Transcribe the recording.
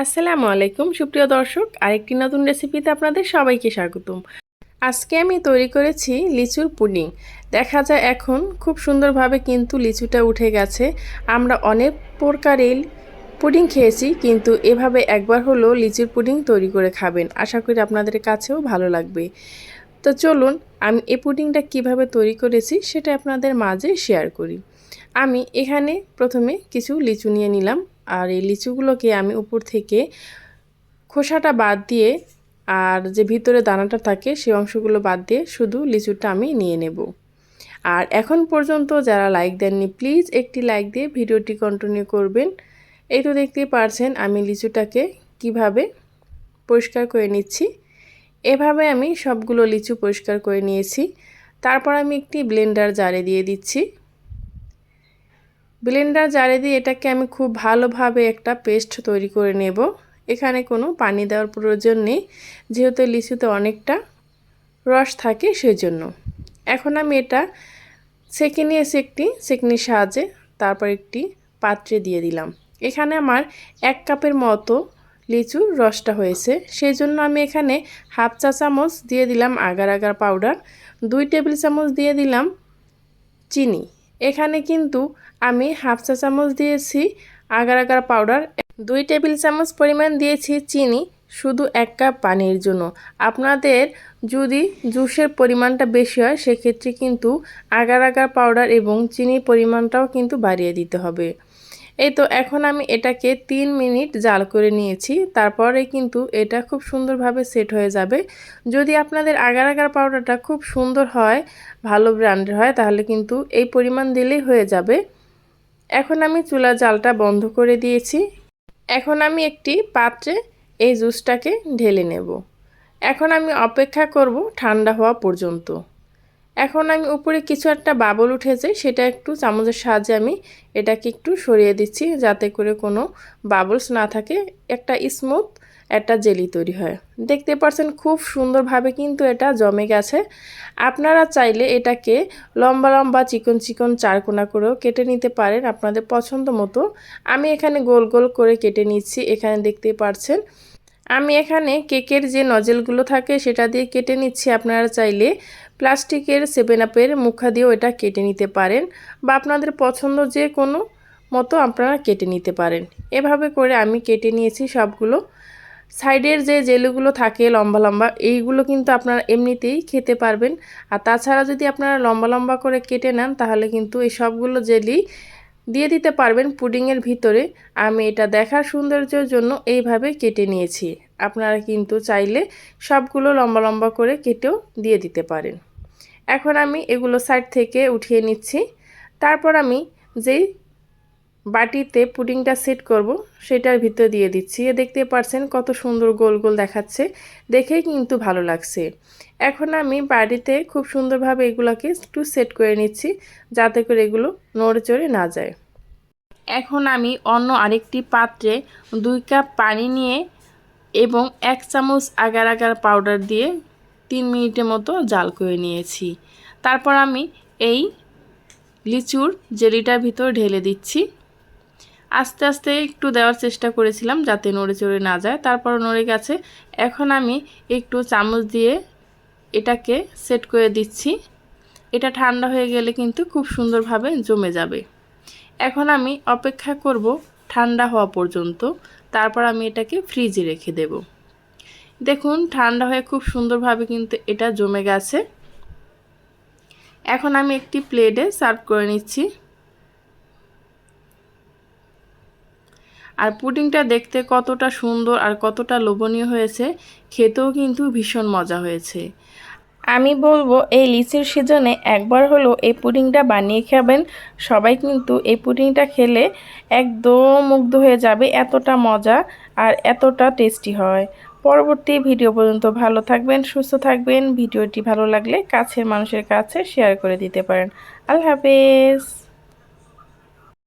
আসসালামু আলাইকুম সুপ্রিয় দর্শক, আরেকটি নতুন রেসিপিতে আপনাদের সবাইকে স্বাগতম। আজকে আমি তৈরি করেছি লিচুর পুডিং। দেখা যায় এখন খুব সুন্দরভাবে কিন্তু লিচুটা উঠে গেছে। আমরা অনেক প্রকারের পুডিং খেয়েছি, কিন্তু এভাবে একবার হলো লিচুর পুডিং তৈরি করে খাবেন। আশা করি আপনাদের কাছেও ভালো লাগবে। তো চলুন আমি এই পুডিংটা কিভাবে তৈরি করেছি সেটা আপনাদের মাঝে শেয়ার করি। আমি এখানে প্রথমে কিছু লিচু নিয়ে নিলাম, আর এই লিচুগুলোকে আমি উপর থেকে খোসাটা বাদ দিয়ে আর যে ভিতরে দানাটা থাকে সেই অংশগুলো বাদ দিয়ে শুধু লিচুটা আমি নিয়ে নেব। আর এখন পর্যন্ত যারা লাইক দেননি প্লিজ একটি লাইক দিয়ে ভিডিওটি কন্টিনিউ করবেন। এই তো দেখতেই পারছেন আমি লিচুটাকে কিভাবে পরিষ্কার করে নিচ্ছি। এভাবে আমি সবগুলো লিচু পরিষ্কার করে নিয়েছি। তারপর আমি একটি ব্লেন্ডার জারে দিয়ে দিচ্ছি। ব্লেন্ডার জারে দিয়ে এটাকে আমি খুব ভালোভাবে একটা পেস্ট তৈরি করে নেব। এখানে কোনো পানি দেওয়ার প্রয়োজন নেই, যেহেতু লিচুতে অনেকটা রস থাকে সেজন্য। এখন আমি এটা ছেঁকে নিয়েছি একটি ছেঁকনির সাহায্যে, তারপর একটি পাত্রে দিয়ে দিলাম। এখানে আমার 1 কাপের মতো লিচুর রসটা হয়েছে, সেই জন্য আমি এখানে হাফ চা চামচ দিয়ে দিলাম আগার আগার পাউডার, 2 টেবিল চামচ দিয়ে দিলাম চিনি। এখানে কিন্তু আমি হাফ চা চামচ দিয়েছি আগার আগার পাউডার, 2 টেবিল চামচ পরিমাণ দিয়েছি চিনি, শুধু 1 কাপ পানির জন্য। আপনাদের যদি জুসের পরিমাণটা বেশি হয় সেক্ষেত্রে কিন্তু আগার আগার পাউডার এবং চিনির পরিমাণটাও কিন্তু বাড়িয়ে দিতে হবে। এই তো এখন আমি এটাকে 3 মিনিট জাল করে নিয়েছি, তারপরে কিন্তু এটা খুব সুন্দরভাবে সেট হয়ে যাবে। যদি আপনাদের আগার আগার পাউডারটা খুব সুন্দর হয়, ভালো ব্র্যান্ডের হয়, তাহলে কিন্তু এই পরিমাণ দিলেই হয়ে যাবে। এখন আমি চুলার জালটা বন্ধ করে দিয়েছি। এখন আমি একটি পাত্রে এই জুসটাকে ঢেলে নেব। এখন আমি অপেক্ষা করব ঠান্ডা হওয়া পর্যন্ত। এখন আমি উপরে কিছু একটা বাবল উঠেছে, সেটা একটু চামচের সাহায্যে আমি এটাকে একটু সরিয়ে দিচ্ছি, যাতে করে কোনো বাবলস না থাকে, একটা স্মুথ একটা জেলি তৈরি হয়। দেখতে পাচ্ছেন খুব সুন্দরভাবে কিন্তু এটা জমে গেছে। আপনারা চাইলে এটাকে লম্বা লম্বা চিকন চিকন চারকোনা করেও কেটে নিতে পারেন আপনাদের পছন্দ মতো। আমি এখানে গোল গোল করে কেটে নিচ্ছি। এখানে দেখতে পাচ্ছেন আমি এখানে কেকের যে নজেলগুলো থাকে সেটা দিয়ে কেটে নিচ্ছি। আপনারা চাইলে প্লাস্টিকের 7 আপের মুখা দিয়েও এটা কেটে নিতে পারেন, বা আপনাদের পছন্দ যে কোনো মতো আপনারা কেটে নিতে পারেন। এভাবে করে আমি কেটে নিয়েছি সবগুলো। সাইডের যে জেলিগুলো থাকে লম্বা লম্বা, এইগুলো কিন্তু আপনারা এমনিতেই খেতে পারবেন। আর তাছাড়া যদি আপনারা লম্বা লম্বা করে কেটে নেন তাহলে কিন্তু এই সবগুলো জেলি দিয়ে দিতে পারবেন পুডিংয়ের ভিতরে। আমি এটা দেখার সৌন্দর্যের জন্য এইভাবে কেটে নিয়েছি। আপনারা কিন্তু চাইলে সবগুলো লম্বা লম্বা করে কেটেও দিয়ে দিতে পারেন। এখন আমি এগুলো সাইড থেকে উঠিয়ে নিচ্ছি। তারপর আমি যেই বাটিতে পুডিংটা সেট করব সেটার ভিতরে দিয়ে দিচ্ছি। দেখতে পাচ্ছেন কত সুন্দর গোল গোল দেখাচ্ছে, দেখেই কিন্তু ভালো লাগছে। এখন আমি বাটিতে খুব সুন্দরভাবে এগুলোকে একটু সেট করে নিচ্ছি, যাতে করে এগুলো নড়ে চড়ে না যায়। এখন আমি অন্য আরেকটি পাত্রে 2 কাপ পানি নিয়ে এবং 1 চামচ আগার আগার পাউডার দিয়ে 3 মিনিটের মতো জাল করে নিয়েছি। তারপর আমি এই লিচুর জেলিটার ভিতর ঢেলে দিচ্ছি। আস্তে আস্তে একটু দেওয়ার চেষ্টা করেছিলাম যাতে নড়ে চড়ে না যায়, তারপর নড়ে গেছে। এখন আমি একটু চামচ দিয়ে এটাকে সেট করে দিচ্ছি। এটা ঠান্ডা হয়ে গেলে কিন্তু খুব সুন্দরভাবে জমে যাবে। এখন আমি অপেক্ষা করব ঠান্ডা হওয়া পর্যন্ত, তারপর আমি এটাকে ফ্রিজে রেখে দেব। দেখুন ঠান্ডা হয়ে খুব সুন্দরভাবে কিন্তু এটা জমে গেছে। এখন আমি একটি প্লেটে সার্ভ করে নিচ্ছি। আর পুডিংটা দেখতে কতটা সুন্দর আর কতটা লোভনীয় হয়েছে, খেতেও কিন্তু ভীষণ মজা হয়েছে। আমি বলবো এই লিচুর সিজনে একবার হলো এই পুডিংটা বানিয়ে খাবেন। সবাই কিন্তু এই পুডিংটা খেলে একদম মুগ্ধ হয়ে যাবে, এতটা মজা আর এতটা টেস্টি হয়। পরবর্তী ভিডিও পর্যন্ত ভালো থাকবেন, সুস্থ থাকবেন। ভিডিওটি ভালো লাগলে কাছের মানুষের কাছে শেয়ার করে দিতে পারেন। আল্লাহ হাফেজ।